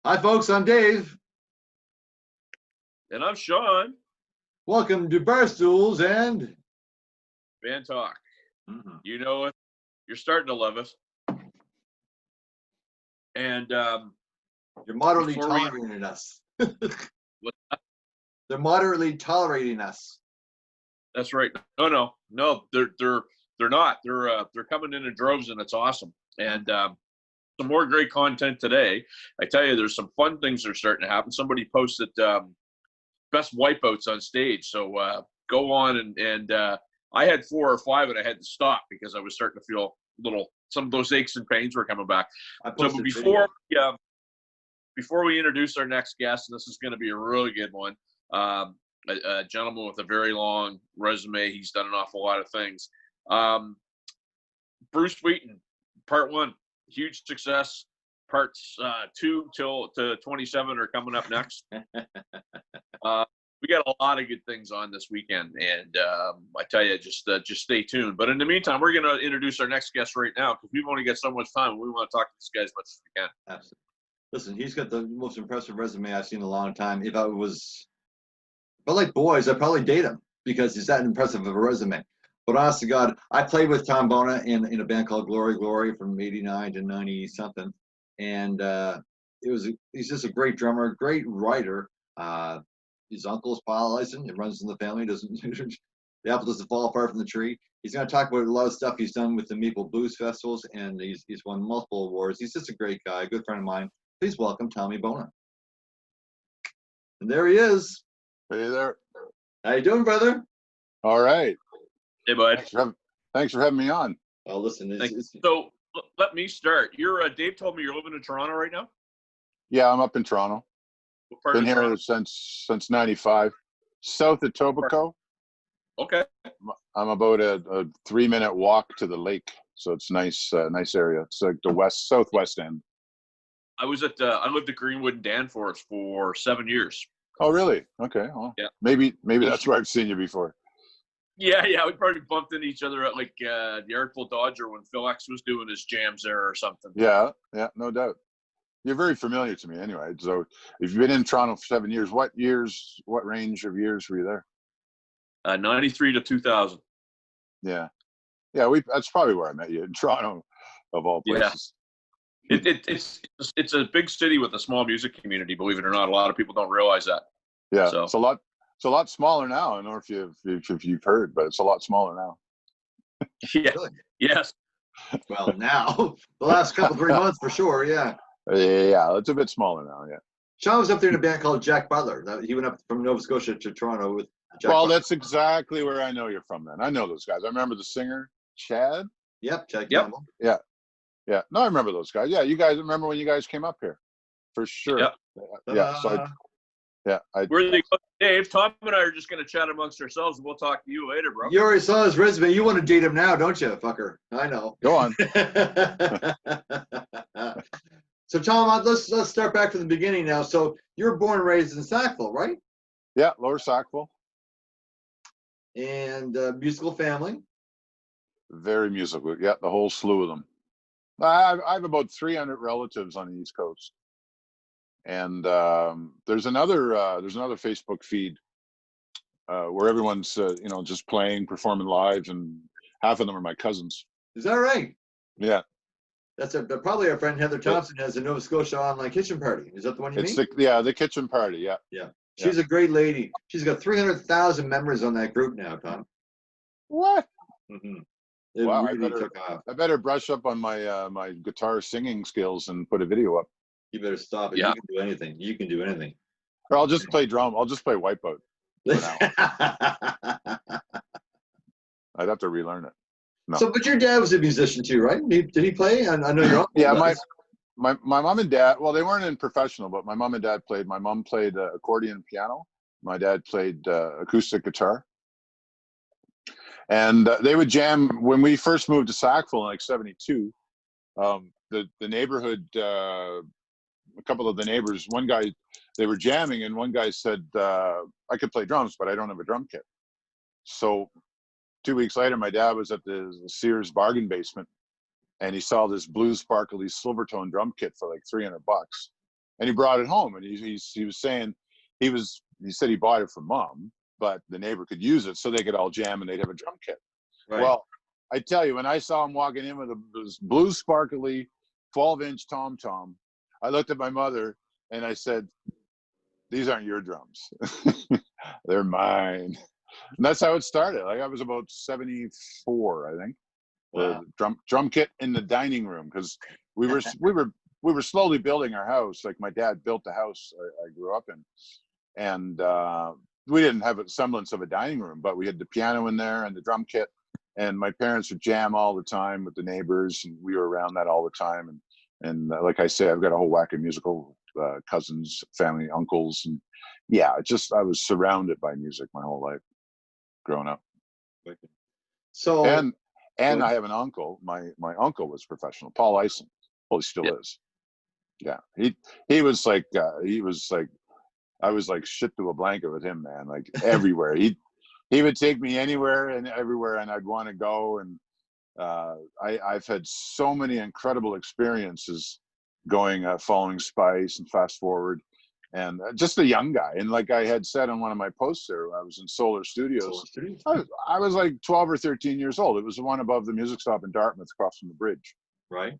Hi, folks. I'm Dave. And I'm Sean. Welcome to Barstools and Bandtalk. Mm-hmm. You know it. You're starting to love it. And you're moderately tolerating us. What's that? They're moderately tolerating us. That's right. No. They're not. They're coming in droves, and it's awesome. And some more great content today. I tell you, there's some fun things that are starting to happen. Somebody posted best wipeouts on stage. So go on and I had 4 or 5 and I had to stop because I was starting to feel some of those aches and pains were coming back. So before we introduce our next guest, and this is going to be a really good one, a gentleman with a very long resume. He's done an awful lot of things. Bruce Wheaton, part 1, huge success. Parts 2 to 27 are coming up next. We got a lot of good things on this weekend, and I tell you, just stay tuned. But in the meantime, we're going to introduce our next guest right now because we've only got so much time. We want to talk to this guy as much as we can. Absolutely. Listen, he's got the most impressive resume I've seen in a long time. If I like boys, I'd probably date him because he's that impressive of a resume. But honest to God, I played with Tommy Bona in a band called Glory from '89 to '90 something, and he's just a great drummer, great writer. His uncle's polylicensed. It runs in the family. The apple doesn't fall far from the tree. He's going to talk about a lot of stuff he's done with the Maple Blues Festivals, and he's won multiple awards. He's just a great guy, a good friend of mine. Please welcome Tommy Bona. And there he is. Hey there. How you doing, brother? All right. Hey, bud. Thanks for having me on. Oh, listen. So let me start. Dave told me you're living in Toronto right now? Yeah, I'm up in Toronto. What part Been of here Toronto? since '95. South of Etobicoke. Okay. I'm about a 3-minute walk to the lake, so it's nice area. It's like the southwest end. I lived at Greenwood and Danforth for 7 years. Oh, really? Okay. Well, yeah. Maybe that's where I've seen you before. Yeah. We probably bumped into each other at like the Artful Dodger when Phil X was doing his jams there or something. Yeah, no doubt. You're very familiar to me anyway. So if you've been in Toronto for 7 years, what range of years were you there? 93 to 2000. Yeah. That's probably where I met you, in Toronto, of all places. Yeah. It's a big city with a small music community, believe it or not. A lot of people don't realize that. Yeah, so. It's a lot smaller now. I don't know if you've heard, but it's a lot smaller now. Yeah. Really? Yes. Well, now the last 3 months for sure. Yeah. Yeah, it's a bit smaller now. Yeah. Sean was up there in a band called Jack Butler. He went up from Nova Scotia to Toronto with Jack Butler. That's exactly where I know you're from. Then I know those guys. I remember the singer Chad. Yep, Chad Campbell. Yeah. No, I remember those guys. Yeah, you guys remember when you guys came up here, for sure. Yep. Where they go, Dave? Tom and I are just going to chat amongst ourselves, and we'll talk to you later, bro. You already saw his resume. You want to date him now, don't you, fucker? I know. Go on. So, Tom, let's start back from the beginning now. So, you were born and raised in Sackville, right? Yeah, Lower Sackville. And musical family. Very musical. Yeah, the whole slew of them. I have about 300 relatives on the East Coast, and there's another Facebook feed where everyone's just performing live, and half of them are my cousins. Is that right? Yeah. That's probably our friend Heather Thompson has a Nova Scotia online kitchen party. Is that the one you mean? The kitchen party. Yeah. Yeah. She's a great lady. She's got 300,000 members on that group now, Tom. What? Mm-hmm. Wow, really I better brush up on my my guitar singing skills and put a video up. You better stop it. Yeah. You can do anything. Or I'll just play drum. I'll just play Wipeout for now. I'd have to relearn it. No. So, but your dad was a musician too, right? Did he play? I know you're. Yeah, my mom and dad. Well, they weren't in professional, but my mom and dad played. My mom played accordion and piano. My dad played acoustic guitar. And they would jam when we first moved to Sackville in like '72. The neighborhood, a couple of the neighbors, one guy, they were jamming, and one guy said, "I could play drums, but I don't have a drum kit." So 2 weeks later, my dad was at the Sears bargain basement, and he saw this blue sparkly Silvertone drum kit for like $300. and he brought it home, and he was saying he said he bought it for Mom, but the neighbor could use it so they could all jam and they'd have a drum kit. Right. Well, I tell you, when I saw him walking in with this blue sparkly 12-inch tom-tom, I looked at my mother and I said, "These aren't your drums. They're mine." And that's how it started. Like, I was about 74, I think. Wow. The drum kit in the dining room, because we were slowly building our house. Like, my dad built the house I grew up in, and we didn't have a semblance of a dining room, but we had the piano in there and the drum kit. And my parents would jam all the time with the neighbors, and we were around that all the time. And like I say, I've got a whole whack of musical cousins, family, uncles, and yeah, I was surrounded by music my whole life growing up. So and I have an uncle. My uncle was professional, Paul Ison. Well, he still is. Yeah, he was like I was like shit to a blanket with him, man. Like, everywhere. He would take me anywhere and everywhere, and I'd want to go. And I've had so many incredible experiences going, following Spice and Fast Forward, and just a young guy. And like I had said on one of my posts there, I was in Solar Studios. I was like 12 or 13 years old. It was the one above the music stop in Dartmouth, across from the bridge. Right.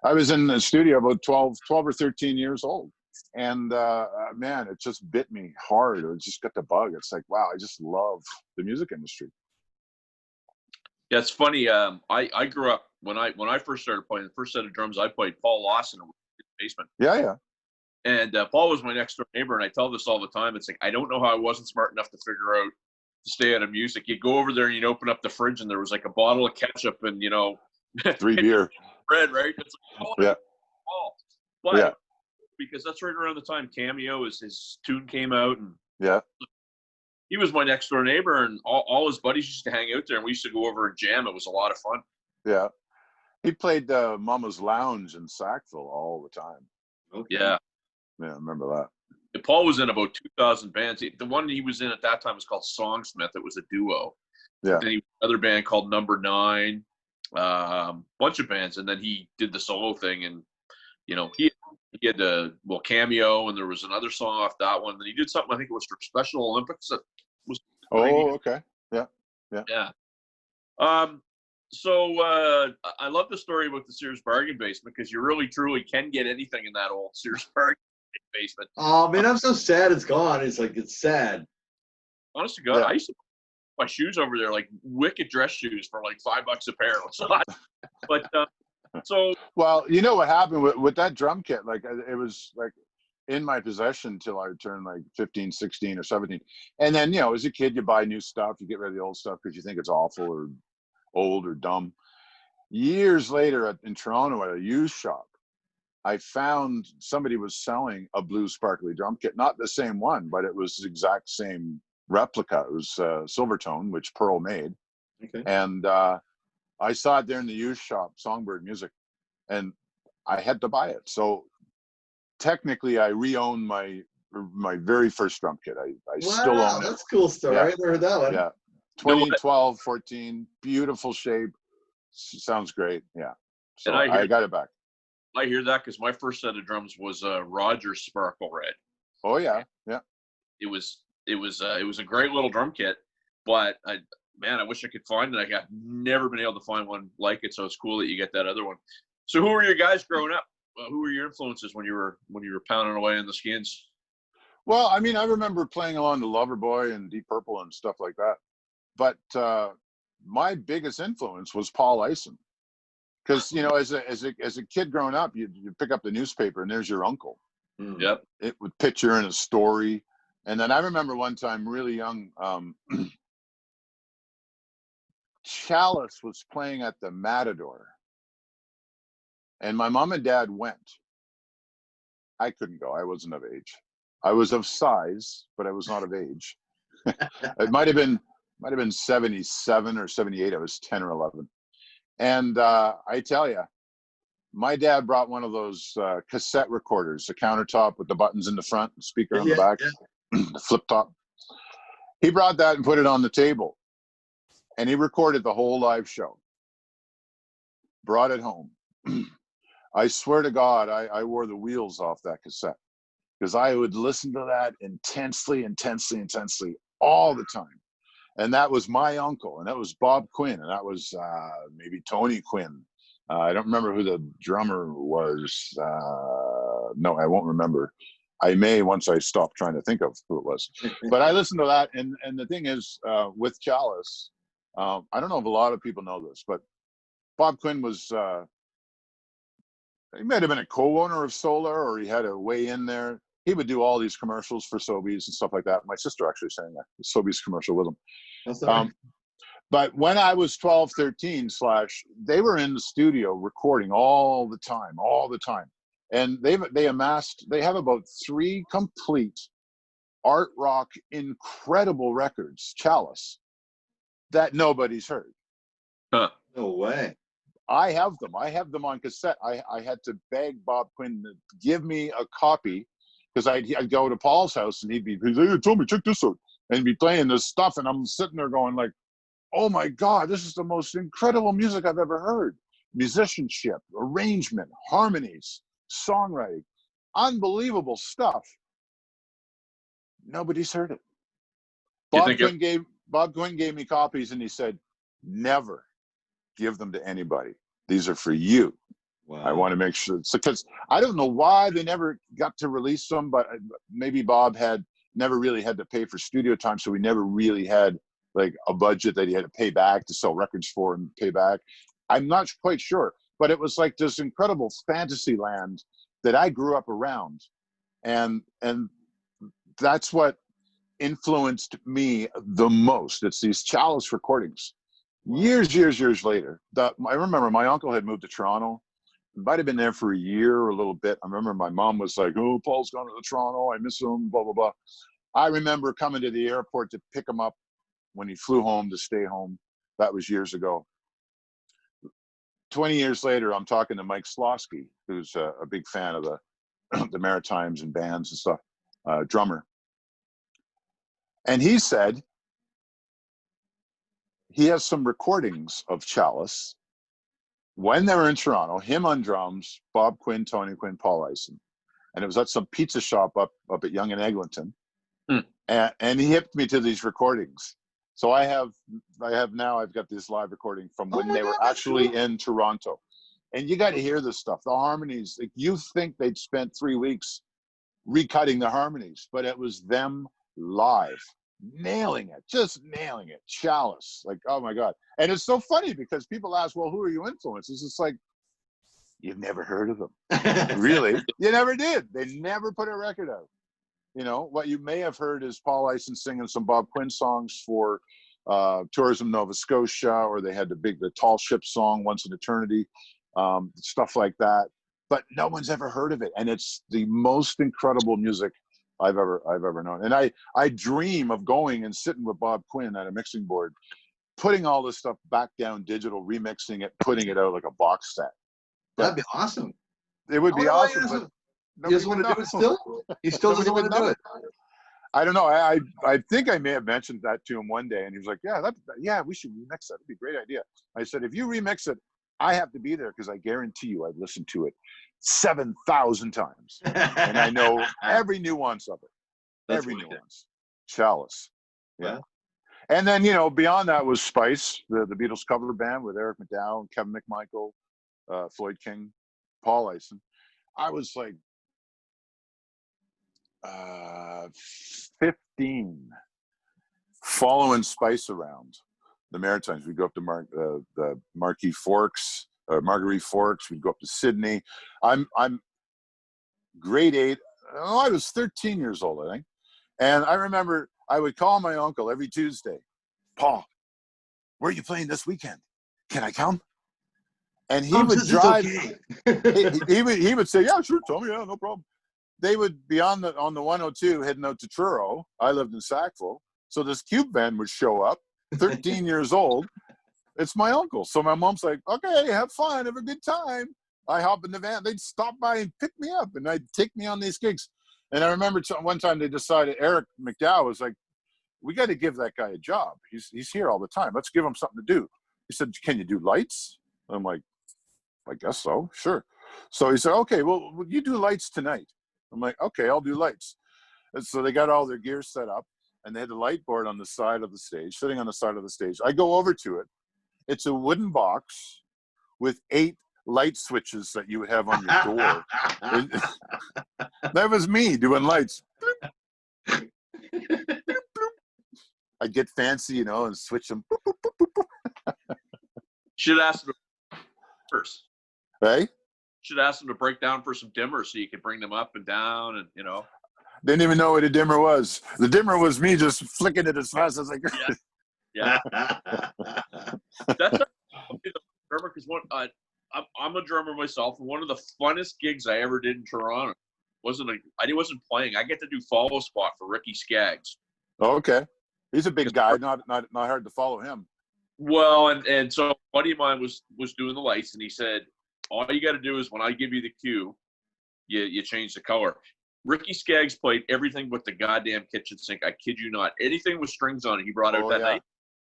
I was in the studio about 12 or 13 years old. And man, it just bit me hard. It just got the bug. It's like, wow, I just love the music industry. Yeah, it's funny. I grew up when I first started playing. The first set of drums I played, Paul Lawson, in the basement. Yeah. And Paul was my next door neighbor, and I tell this all the time. It's like, I don't know how I wasn't smart enough to figure out to stay out of music. You'd go over there and you'd open up the fridge, and there was like a bottle of ketchup and 3 beer bread, right? It's like, oh, yeah. Paul. But because that's right around the time Cameo, his tune came out, and yeah, he was my next door neighbor, and all his buddies used to hang out there, and we used to go over and jam. It was a lot of fun. Yeah, he played Mama's Lounge in Sackville all the time. Okay. Yeah, I remember that. And Paul was in about 2,000 bands. The one he was in at that time was called Songsmith. It was a duo. Yeah. Then he was another band called Number 9, bunch of bands, and then he did the solo thing, and he had Cameo, and there was another song off that one. Then he did something, I think it was for Special Olympics. That was okay. Yeah. So I love the story about the Sears bargain basement, because you really truly can get anything in that old Sears bargain basement. Oh man, I'm so sad it's gone. It's sad. Honest to God, I used to buy shoes over there, like wicked dress shoes for like $5 a pair. But so, well, you know what happened with that drum kit? Like, it was like in my possession till I turned like 15, 16 or 17. And then, as a kid, you buy new stuff, you get rid of the old stuff because you think it's awful or old or dumb. Years later in Toronto at a used shop, I found somebody was selling a blue sparkly drum kit, not the same one, but it was the exact same replica. It was Silvertone, which Pearl made. Okay. And I saw it there in the used shop, Songbird Music, and I had to buy it. So technically, I re-own my very first drum kit. I still own it. That's a cool story. I never heard that one. Yeah, 2012, 14, beautiful shape. Sounds great. Yeah, so and I got it back. I hear that because my first set of drums was Rogers Sparkle Red. Oh yeah. It was a great little drum kit, but I wish I could find it. I've never been able to find one like it, so it's cool that you get that other one. So who were your guys growing up? Who were your influences when you were pounding away in the Skins? Well, I mean, I remember playing along to Loverboy and Deep Purple and stuff like that. But my biggest influence was Paul Ison, because as a kid growing up, you pick up the newspaper and there's your uncle. Yep. It would picture in a story, and then I remember one time, really young, Chalice was playing at the Matador, and my mom and dad went. I couldn't go. I wasn't of age. I was of size, but I was not of age. It might have been 77 or 78. I was 10 or 11. And I tell you, my dad brought one of those cassette recorders, the countertop with the buttons in the front, the speaker on the back, the flip top. He brought that and put it on the table. And he recorded the whole live show. Brought it home. I swear to God, I wore the wheels off that cassette because I would listen to that intensely all the time. And that was my uncle, and that was Bob Quinn, and that was maybe Tony Quinn. I don't remember who the drummer was. No, I won't remember. I may once I stop trying to think of who it was. But I listened to that, and the thing is, with Chalice, I don't know if a lot of people know this, but Bob Quinn was, he might have been a co-owner of Solar, or he had a way in there. He would do all these commercials for Sobeys and stuff like that. My sister actually sang a Sobeys commercial with him. But when I was 12, 13 / they were in the studio recording all the time. And they have about 3 complete art rock, incredible records, Chalice, that nobody's heard. Huh. No way. I have them on cassette. I had to beg Bob Quinn to give me a copy because I'd go to Paul's house and he'd like, hey, Tommy, check this out. And he'd be playing this stuff. And I'm sitting there going like, oh my God, this is the most incredible music I've ever heard. Musicianship, arrangement, harmonies, songwriting, unbelievable stuff. Nobody's heard it. Bob Quinn gave me copies and he said, never give them to anybody. These are for you. Wow. I want to make sure. Because I don't know why they never got to release them, but maybe Bob had never really had to pay for studio time, so he never really had like a budget that he had to pay back to sell records for and pay back. I'm not quite sure, but it was like this incredible fantasy land that I grew up around, and that's what influenced me the most. It's these Chalice recordings. Years later, I remember my uncle had moved to Toronto. Might have been there for a year or a little bit. I remember my mom was like, oh, Paul's gone to Toronto. I miss him, blah, blah, blah. I remember coming to the airport to pick him up when he flew home to stay home. That was years ago. 20 years later, I'm talking to Mike Slosky, who's a big fan of the Maritimes and bands and stuff, drummer. And he said he has some recordings of Chalice when they were in Toronto, him on drums, Bob Quinn, Tony Quinn, Paul Ison. And it was at some pizza shop up at Yonge and Eglinton. And he hipped me to these recordings. So I've got this live recording from when they were actually in Toronto. And you got to hear this stuff. The harmonies, like, you think they'd spent 3 weeks recutting the harmonies, but it was them live, nailing it. Chalice, like, oh my God. And it's so funny because people ask, well, who are your influences? It's like, you've never heard of them. Really? You never did. They never put a record out. You know, what you may have heard is Paul Ison singing some Bob Quinn songs for Tourism Nova Scotia, or they had the Tall Ship song, Once in Eternity, stuff like that. But no one's ever heard of it. And it's the most incredible music I've ever known. And I dream of going and sitting with Bob Quinn at a mixing board, putting all this stuff back down digital, remixing it, putting it out like a box set. That'd be awesome. It would be awesome. But he doesn't want to do it still? He still doesn't want to do it. I don't know. I think I may have mentioned that to him one day, and he was like, yeah, we should remix that. It'd be a great idea. I said, if you remix it, I have to be there because I guarantee you I've listened to it 7,000 times. And I know every nuance of it. That's every wicked. nuance. Chalice. Yeah. And then, beyond that was Spice, the Beatles cover band with Eric McDowell, Kevin McMichael, Floyd King, Paul Ison. I was like 15, following Spice around the Maritimes. We'd go up to the Marguerite Forks. We'd go up to Sydney. I'm grade 8. Oh, I was 13 years old, I think. And I remember I would call my uncle every Tuesday. Paul, where are you playing this weekend? Can I come? And he would drive. Okay. he would say, yeah, sure, Tommy, yeah, no problem. They would be on the 102 heading out to Truro. I lived in Sackville. So this cube van would show up, 13 years old. It's my uncle. So my mom's like, okay, have fun, have a good time. I hop in the van. They'd stop by and pick me up, and they'd take me on these gigs. And I remember one time they decided, Eric McDowell was like, we got to give that guy a job. He's here all the time. Let's give him something to do. He said, can you do lights? I'm like, I guess so, sure. So he said, okay, well, you do lights tonight. I'm like, okay, I'll do lights. And so they got all their gear set up, and they had the light board on the side of the stage, sitting on the side of the stage. I go over to it. It's a wooden box with 8 light switches that you would have on your door. That was me doing lights. I get fancy, and switch them. Should ask them first. Hey? Should ask them to break down for some dimmers so you can bring them up and down, and Didn't even know what a dimmer was. The dimmer was me just flicking it as fast as I could. Yeah. That's a drummer, because I'm a drummer myself, and one of the funnest gigs I ever did in Toronto I wasn't playing. I get to do follow spot for Ricky Skaggs. Oh, okay. He's a big guy. Not hard to follow him. Well, and so a buddy of mine was doing the lights, and he said, all you got to do is when I give you the cue, you change the color. Ricky Skaggs played everything but the goddamn kitchen sink. I kid you not. Anything with strings on it, he brought out that night.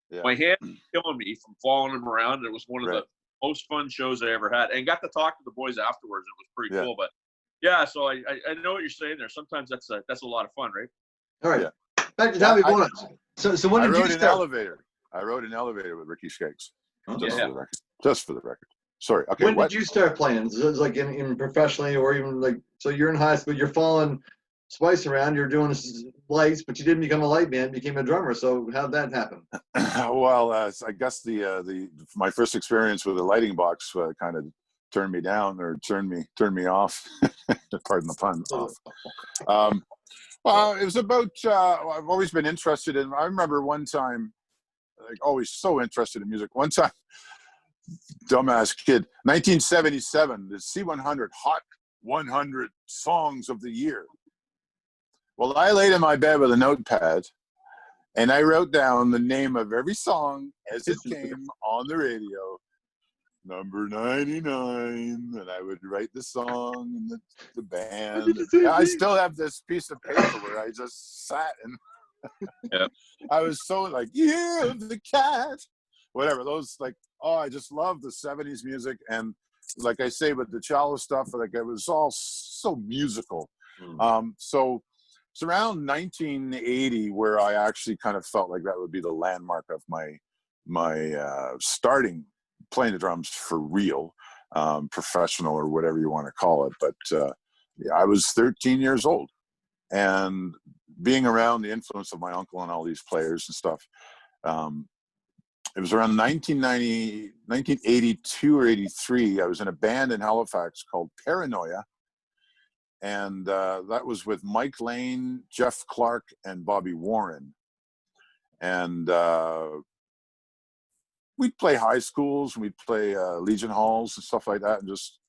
Yeah. My hand was killing me from following him around. It was one of the most fun shows I ever had, and got to talk to the boys afterwards. It was pretty cool. But yeah, so I know what you're saying there. Sometimes that's a lot of fun, right? All right. Back to Tommy Bona. So when did you start? I rode an elevator with Ricky Skaggs. Oh, Just for the record. Sorry. Okay. When did you start playing? So it's like in professionally, or even like, so you're in high school, you're following Spice around, you're doing lights, but you didn't become a light man, became a drummer. So how'd that happen? Well, I guess my first experience with a lighting box kind of turned me down, or turned me off. Pardon the pun. Off. Well, it was about. I've always been interested in. I remember one time, like always so interested in music. One time, dumbass kid, 1977, the C100 Hot 100 Songs of the Year. Well, I laid in my bed with a notepad, and I wrote down the name of every song as it came on the radio. Number 99, and I would write the song and the band. I still have this piece of paper where I just sat and I was so like, yeah, the cat, whatever. Those I just love the 70s music, and like I say with the cello stuff, like it was all so musical. So it's around 1980 where I actually kind of felt like that would be the landmark of my starting playing the drums for real, professional or whatever you want to call it. But I was 13 years old, and being around the influence of my uncle and all these players and stuff, it was around 1982 or 83. I was in a band in Halifax called Paranoia, and that was with Mike Lane, Jeff Clark, and Bobby Warren. And we'd play high schools, and we'd play Legion halls and stuff like that. And just,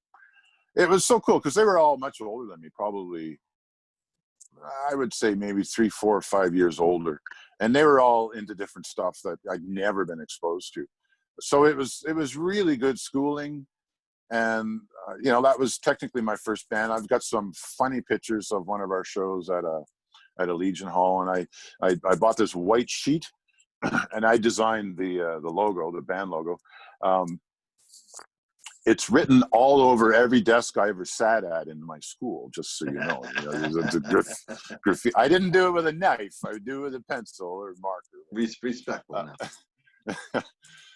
it was so cool because they were all much older than me, probably, I would say maybe 3, 4, or 5 years older. And they were all into different stuff that I'd never been exposed to. So it was really good schooling. And, that was technically my first band. I've got some funny pictures of one of our shows at a Legion hall. And I bought this white sheet, and I designed the logo, the band logo. It's written all over every desk I ever sat at in my school, just so you know. It's a graffiti. I didn't do it with a knife. I would do it with a pencil or marker. Respectful now.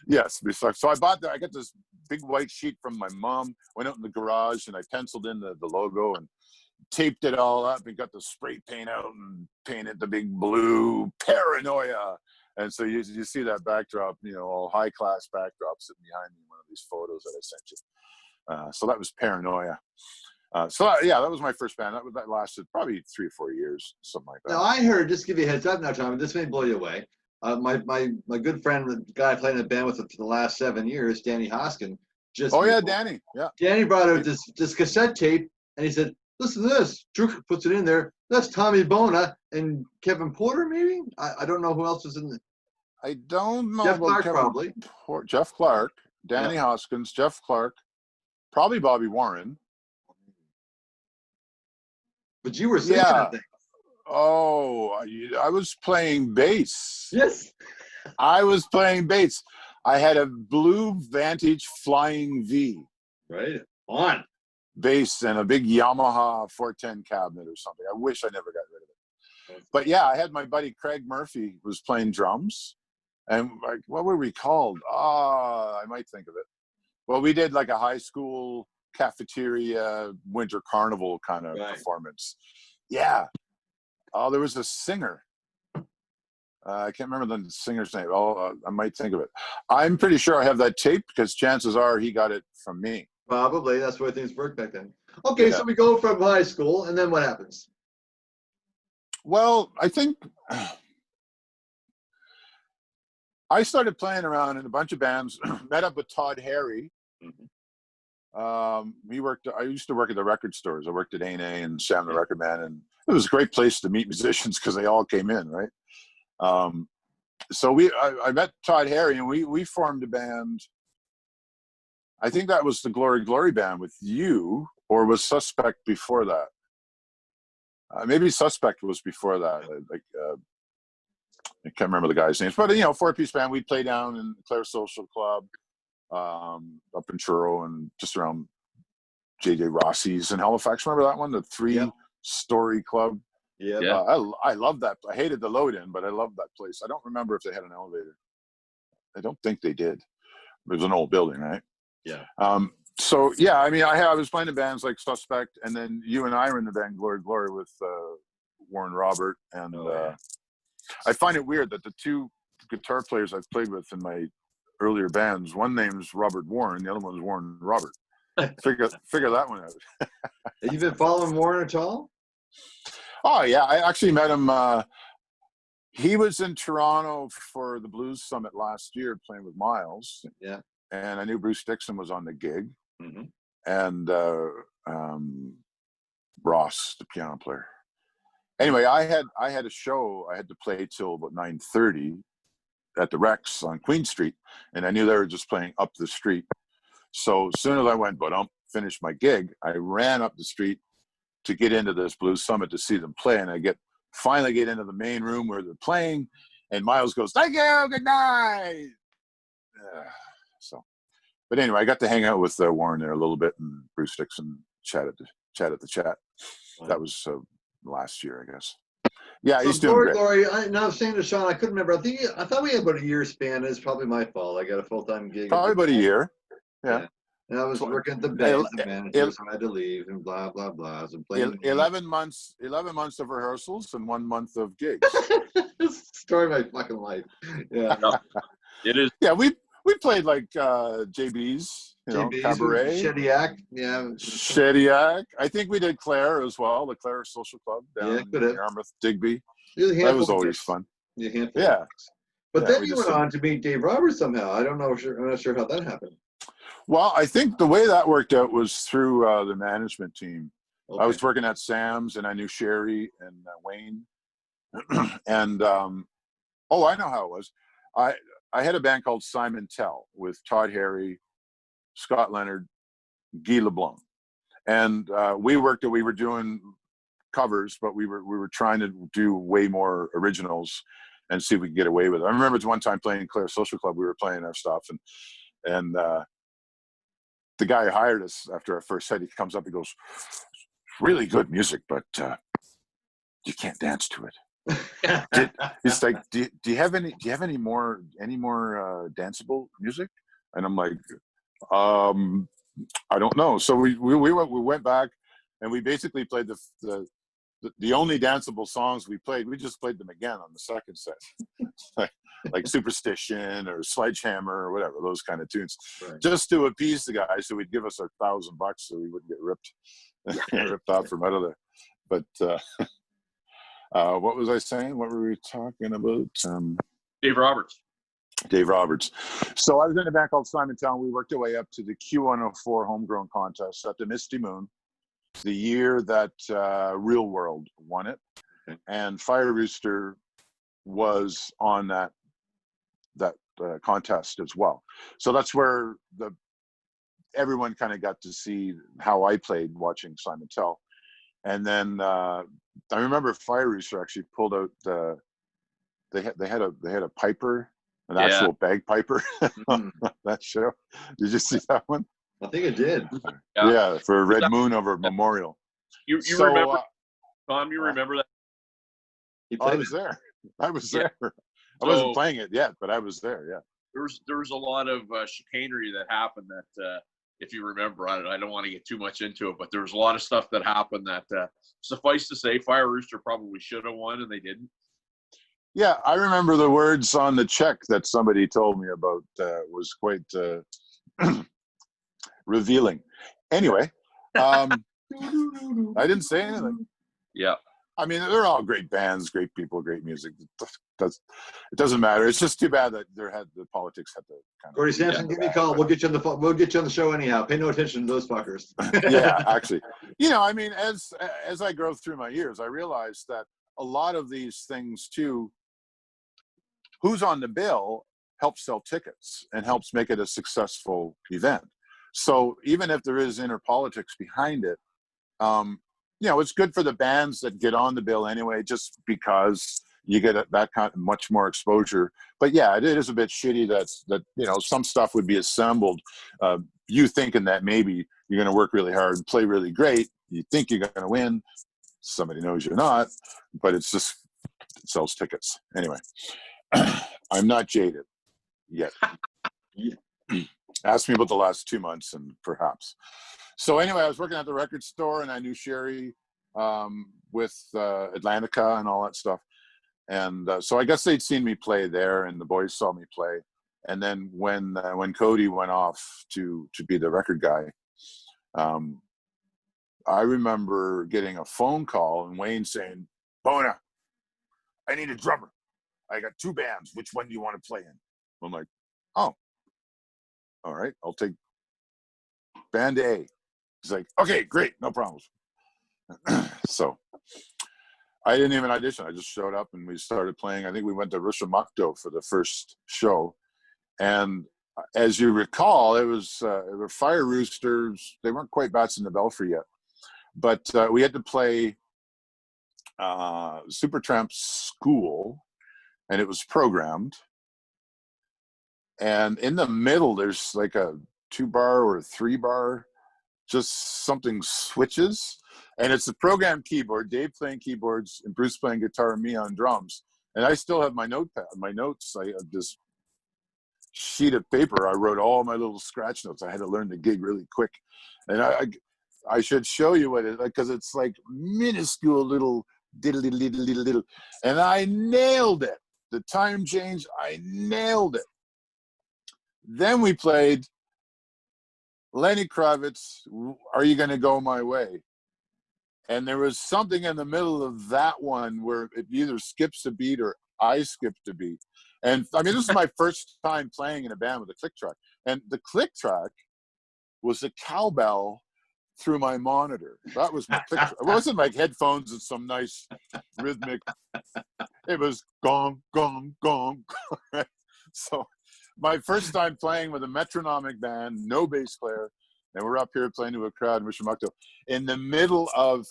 Yes, respectful. So I got this big white sheet from my mom, went out in the garage, and I penciled in the logo and taped it all up and got the spray paint out and painted the big blue Paranoia. And so you see that backdrop, all high-class backdrop sitting behind me in one of these photos that I sent you. So that was Paranoia. That was my first band. That lasted probably 3 or 4 years, something like that. Now, I heard, just to give you a heads up now, Tommy, this may blow you away. My good friend, the guy I played in the band with for the last 7 years, Danny Hoskin. Danny. Yeah. Danny brought out this cassette tape, and he said, listen to this. Drew puts it in there. That's Tommy Bona and Kevin Porter, maybe? I don't know who else is in it. I don't know. Jeff Clark, probably. Jeff Clark, Danny Hoskins, Jeff Clark, probably Bobby Warren. But you were singing, I think. Oh, I was playing bass. Yes. I was playing bass. I had a blue Vantage Flying V. Right on. bass and a big Yamaha 410 cabinet or something. I wish I never got rid of it. But yeah, I had my buddy Craig Murphy was playing drums, and like, what were we called? I might think of it. Well, we did like a high school cafeteria winter carnival kind of performance. Yeah. Oh, there was a singer. I can't remember the singer's name. I might think of it. I'm pretty sure I have that tape because chances are he got it from me. Probably. That's the way things worked back then. Okay, so we go from high school, and then what happens? Well, I think I started playing around in a bunch of bands, met up with Todd Harry. I used to work at the record stores. I worked at A&A and Sam the Record Man, and it was a great place to meet musicians because they all came in, right? So I met Todd Harry, and we formed a band. I think that was the Glory Glory band with you, or was Suspect before that? Maybe Suspect was before that. I can't remember the guy's names, but 4-piece band. We'd play down in Clare Social Club, up in Truro and just around JJ Rossi's in Halifax. Remember that one, the 3-story club? Yeah. I love that. I hated the load in, but I loved that place. I don't remember if they had an elevator. I don't think they did. It was an old building, right? Yeah. So yeah, I mean, I was playing in bands like Suspect, and then you and I were in the band Glory Glory with Warren Robert, and I find it weird that the two guitar players I've played with in my earlier bands, one name's Robert Warren, the other one's Warren Robert. Figure that one out. Have you been following Warren at all? Oh yeah, I actually met him. He was in Toronto for the Blues Summit last year playing with Miles. Yeah. And I knew Bruce Dixon was on the gig. Mm-hmm. And Ross, the piano player. Anyway, I had a show I had to play till about 9:30 at the Rex on Queen Street, and I knew they were just playing up the street. So as soon as I went, finished my gig, I ran up the street to get into this Blues Summit to see them play, and I finally get into the main room where they're playing, and Miles goes, "Thank you, good night." But anyway, I got to hang out with Warren there a little bit, and Bruce Dixon chat at the chat. Wow. That was last year, I guess. Yeah, so he's doing great. Glory, I was saying to Sean, I couldn't remember. I thought we had about a year span. It's probably my fault. I got a full-time gig. Probably about a year. Yeah. And I was working at the bank, the manager, so I had to leave, and blah blah blah. So 11 months of rehearsals and 1 month of gigs. Story of my fucking life. Yeah. It is. Yeah, we played like JB's, Cabaret. Shediac, yeah. Shediac. I think we did Clare as well, the Clare Social Club down in Yarmouth, Digby. That was always fun. Yeah. But then you went on to meet Dave Roberts somehow. I'm not sure how that happened. Well, I think the way that worked out was through the management team. Okay. I was working at Sam's, and I knew Sherry and Wayne. And I know how it was. I had a band called Simon Tell with Todd Harry, Scott Leonard, Guy LeBlanc, and we were doing covers, but we were trying to do way more originals and see if we could get away with it. I remember one time playing Clare Social Club, we were playing our stuff, and the guy who hired us after our first set, he comes up, he goes, "Really good music, but you can't dance to it." He's like, do you have any more danceable music? And I'm like, I don't know. So we went back, and we basically played the only danceable songs we played. We just played them again on the second set, like Superstition or Sledgehammer or whatever, those kind of tunes, just to appease the guy, so he'd give us $1,000 so we wouldn't get ripped out from out of there. But what was I saying? What were we talking about? Dave Roberts. Dave Roberts. So I was in a band called Simon Town. We worked our way up to the Q104 Homegrown Contest at the Misty Moon, the year that Real World won it. Okay. And Fire Rooster was on that contest as well. So that's where everyone kind of got to see how I played watching Simon Tell. And then I remember Fire Rooster actually pulled out they had a piper, an actual bagpiper on that show. Did you see that one? I think it did. Yeah, for Red Moon over Memorial. You So, remember, Tom? You remember that? He I played was there. I was Yeah. there. I wasn't So- playing it yet, but I was there. Yeah. There was a lot of chicanery that happened that, if you remember, I don't want to get too much into it, but there was a lot of stuff that happened that, suffice to say, Fire Rooster probably should have won and they didn't. Yeah, I remember the words on the check that somebody told me about was quite revealing. Anyway, I didn't say anything. Yeah. I mean, they're all great bands, great people, great music. It doesn't matter. It's just too bad that the politics had to kind of. Gordy Sampson, give me a call. We'll get you on the phone. We'll get you on the show anyhow. Pay no attention to those fuckers. Yeah, actually, I mean, as I grow through my years, I realized that a lot of these things too, who's on the bill helps sell tickets and helps make it a successful event. So even if there is inner politics behind it, it's good for the bands that get on the bill anyway, just because you get that kind of much more exposure. But yeah, it is a bit shitty that some stuff would be assembled, you thinking that maybe you're going to work really hard and play really great. You think you're going to win. Somebody knows you're not, but it sells tickets. Anyway, I'm not jaded yet. Ask me about the last 2 months and perhaps. So anyway, I was working at the record store and I knew Sherry with Atlantica and all that stuff. And so I guess they'd seen me play there and the boys saw me play. And then when Cody went off to be the record guy, I remember getting a phone call and Wayne saying, "Bona, I need a drummer. I got 2 bands. Which one do you want to play in?" I'm like, "Oh, all right, I'll take band A." He's like, "Okay, great, no problems." So I didn't even audition. I just showed up and we started playing. I think we went to Rushamakto for the first show. And as you recall, it was Fire Roosters. They weren't quite Bats in the Belfry yet. But we had to play Supertramp's School, and it was programmed. And in the middle, there's like a 2-bar or a 3-bar, just something switches. And it's a programmed keyboard, Dave playing keyboards and Bruce playing guitar and me on drums. And I still have my notepad, my notes. I have this sheet of paper. I wrote all my little scratch notes. I had to learn the gig really quick. And I should show you what it is, because it's like minuscule little diddle. And I nailed it. The time change, I nailed it. Then we played Lenny Kravitz, "Are You Gonna Go My Way?" And there was something in the middle of that one where it either skips a beat or I skipped a beat. And I mean, this is my first time playing in a band with a click track. And the click track was a cowbell through my monitor. That was my click track. It wasn't like headphones and some nice rhythmic. It was gong, gong, gong. Right? So my first time playing with a metronomic band, no bass player, and we're up here playing to a crowd in Rushamakto. In the middle of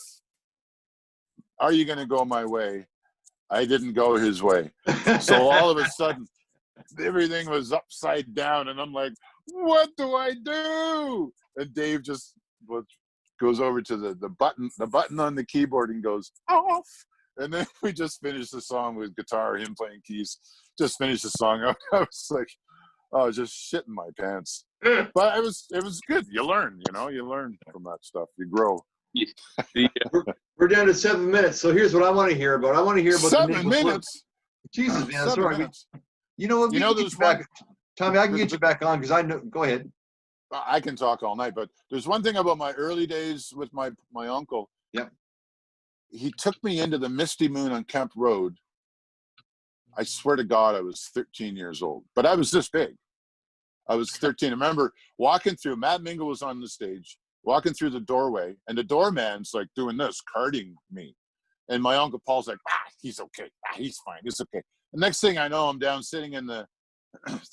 "Are You Gonna Go My Way?" I didn't go his way. So all of a sudden, everything was upside down, and I'm like, "What do I do?" And Dave just goes over to the button on the keyboard and goes, "Off." And then we just finished the song with guitar, him playing keys. Just finished the song. I was like, oh, just shitting my pants. But it was good. You learn, you learn from that stuff. You grow. We're down to 7 minutes, so here's what I want to hear about. I want to hear about 7 minutes. Jesus, man, 7 sorry. minutes. You know what? There's one. Tommy, I can get you back on because I know. Go ahead. I can talk all night, but there's one thing about my early days with my uncle. Yep. He took me into the Misty Moon on Kemp Road. I swear to God, I was 13 years old, but I was this big. I was 13. I remember walking through. Matt Mingle was on the stage, walking through the doorway, and the doorman's like doing this, carding me. And my Uncle Paul's like, he's okay. He's fine. It's okay. The next thing I know, I'm down sitting in the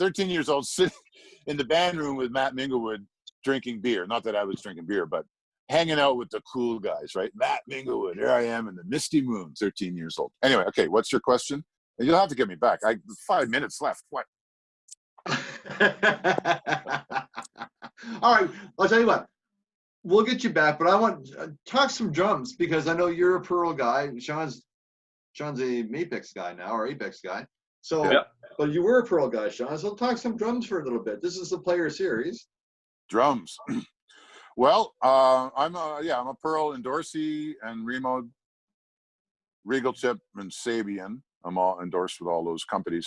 13 years old, sitting in the band room with Matt Minglewood drinking beer. Not that I was drinking beer, but hanging out with the cool guys, right? Matt Minglewood. Here I am in the Misty Moon, 13 years old. Anyway, okay, what's your question? And you'll have to get me back. 5 minutes left. What? All right, I'll tell you what. We'll get you back, but I want talk some drums because I know you're a Pearl guy. Sean's a Mapex guy now, or Apex guy. So, Yeah. but you were a Pearl guy, Sean. So talk some drums for a little bit. This is the player series. Drums. Well, I'm a Pearl endorsee and Remo, Regal Chip, and Sabian. I'm all endorsed with all those companies,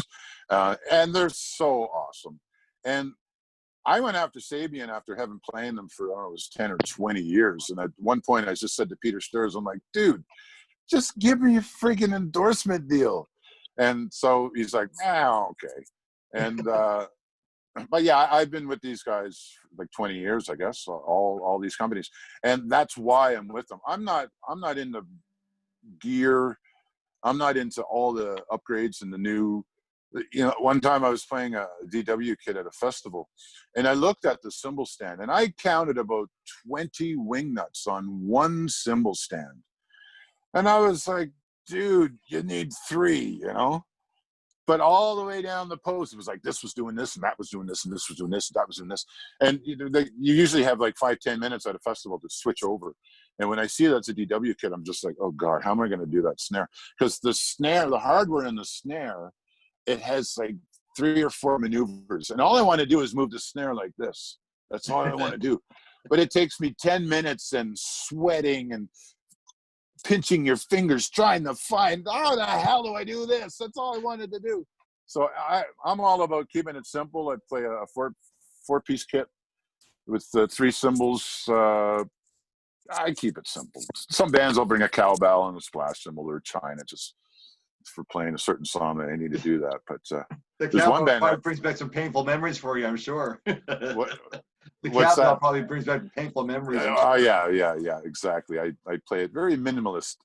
and they're so awesome. And I went after Sabian after having playing them for, I don't know, it was 10 or 20 years. And at one point I just said to Peter Sturz, I'm like, dude, just give me a freaking endorsement deal. And so he's like, okay. And, but yeah, I've been with these guys like 20 years, I guess, all these companies. And that's why I'm with them. I'm not into gear. I'm not into all the upgrades and the new, one time I was playing a DW kit at a festival and I looked at the cymbal stand and I counted about 20 wing nuts on one cymbal stand. And I was like, dude, you need 3, But all the way down the post, it was like, this was doing this and that was doing this and this was doing this and that was doing this. And you usually have like 5-10 minutes at a festival to switch over. And when I see that's a DW kit, I'm just like, oh God, how am I going to do that snare? Because the snare, the hardware in the snare, it has like 3 or 4 maneuvers. And all I want to do is move the snare like this. That's all I want to do. But it takes me 10 minutes and sweating and pinching your fingers, trying to find, how the hell do I do this? That's all I wanted to do. So I'm all about keeping it simple. I play a four-piece kit with 3 cymbals. I keep it simple. Some bands will bring a cowbell and a splash cymbal or China just for playing a certain song that I need to do that. But The there's one band probably that brings back some painful memories for you, I'm sure. what, The what's cowbell that? probably brings back painful memories. Oh yeah, exactly. I play it very minimalist.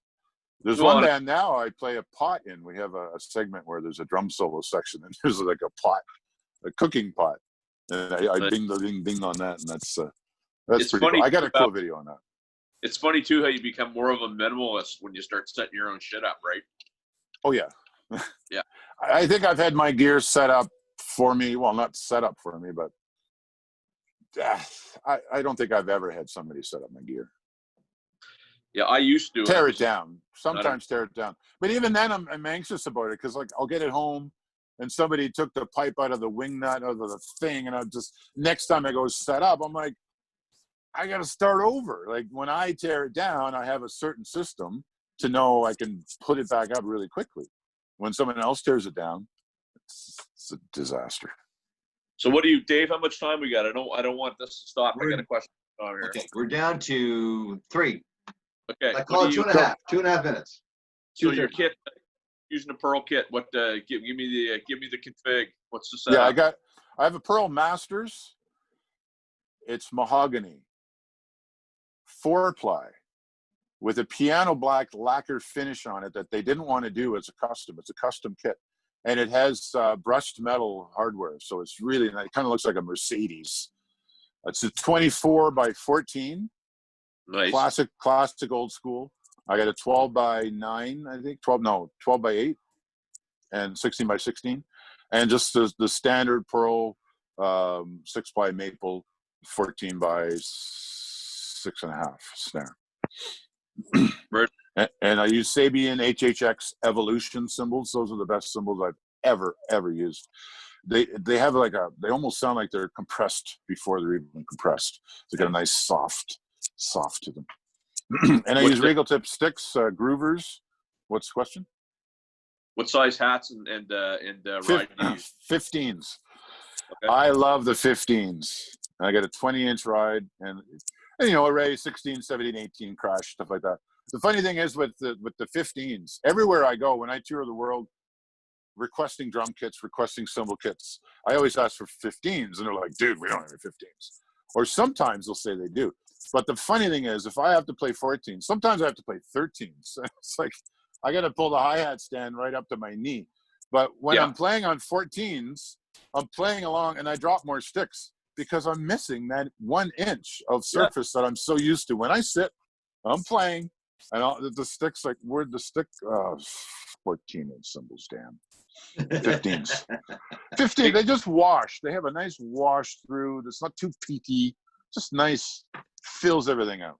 There's Well, one band now I play a pot in. We have a segment where there's a drum solo section and there's like a pot, a cooking pot, and I ding the ding on that, and that's It's pretty funny cool. I got a cool video on that. It's funny too how you become more of a minimalist when you start setting your own shit up, right? Oh yeah. Yeah. I think I've had my gear set up for me. Well, not set up for me, but I don't think I've ever had somebody set up my gear. Yeah, I used to Tear it down. Sometimes tear it down. But even then, I'm anxious about it because like I'll get it home and somebody took the pipe out of the wing nut of the thing, and I'll just next time I go set up, I'm like, I got to start over. Like when I tear it down, I have a certain system to know I can put it back up really quickly. When someone else tears it down, it's a disaster. So what do you, Dave? How much time we got? I don't want this to stop. I got a question on here. Okay, we're down to 3. Okay. I call it 2.5 minutes. So your kit, using a Pearl kit. What? Give me the config. What's the setup? Yeah, I have a Pearl Masters. It's mahogany, 4-ply, with a piano black lacquer finish on it that they didn't want to do as a custom. It's a custom kit. And it has brushed metal hardware. So it's really nice. It kind of looks like a Mercedes. It's a 24 by 14. Nice. Classic old school. I got a 12 by 9, I think. 12 by 8 and 16 by 16. And just the standard Pearl 6-ply maple 14 by 6.5 snare. Right. And I use Sabian HHX Evolution cymbals. Those are the best cymbals I've ever used. They have they almost sound like they're compressed before they're even compressed. They got a nice soft to them. And I use Regal Tip sticks, Groovers. What's the question? What size hats and ride do you use? 15s. Okay. I love the 15s. I got a 20-inch ride and array 16, 17, 18 crash, stuff like that. The funny thing is with the 15s, everywhere I go, when I tour the world, requesting drum kits, requesting cymbal kits, I always ask for 15s, and they're like, dude, we don't have 15s. Or sometimes they'll say they do. But the funny thing is, if I have to play 14s, sometimes I have to play 13s. It's like, I got to pull the hi-hat stand right up to my knee. But when I'm playing on 14s, I'm playing along, and I drop more sticks because I'm missing that 1 inch of surface that I'm so used to. When I sit, I'm playing, and the stick's like, where'd the stick? 14-inch cymbals, damn. 15s. 15, they just wash. They have a nice wash through that's not too peaky, just nice, fills everything out.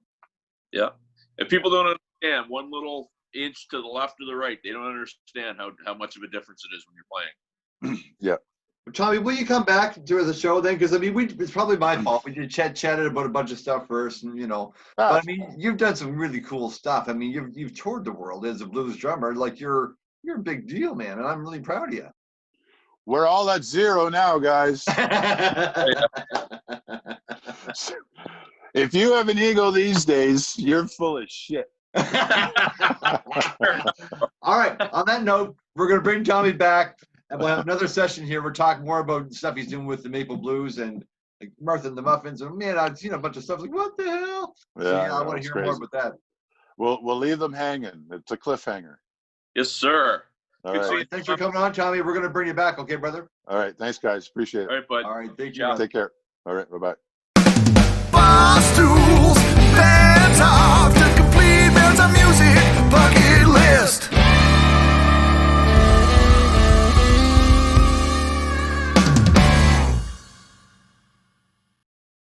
Yeah. If people don't understand one little inch to the left or the right, they don't understand how much of a difference it is when you're playing. Yeah. Tommy, will you come back to the show then? Because I mean, it's probably my fault. We did chatted about a bunch of stuff first, and But I mean, you've done some really cool stuff. I mean, you've toured the world as a blues drummer. Like you're a big deal, man, and I'm really proud of you. We're all at zero now, guys. If you have an ego these days, you're full of shit. All right. On that note, we're gonna bring Tommy back. And we'll have another session here. We're talking more about stuff he's doing with the Maple Blues and like Martha and the Muffins. And man, I've seen a bunch of stuff like, what the hell? Yeah, I want to hear crazy. more about that. We'll leave them hanging. It's a cliffhanger. Yes, sir. All Good right. seeing you. Thanks for coming on, Tommy. We're gonna bring you back, okay, brother? All right. Thanks, guys. Appreciate it. All right, bud. All right, thank you. Yeah. brother. Take care. All right. Bye-bye. Barstools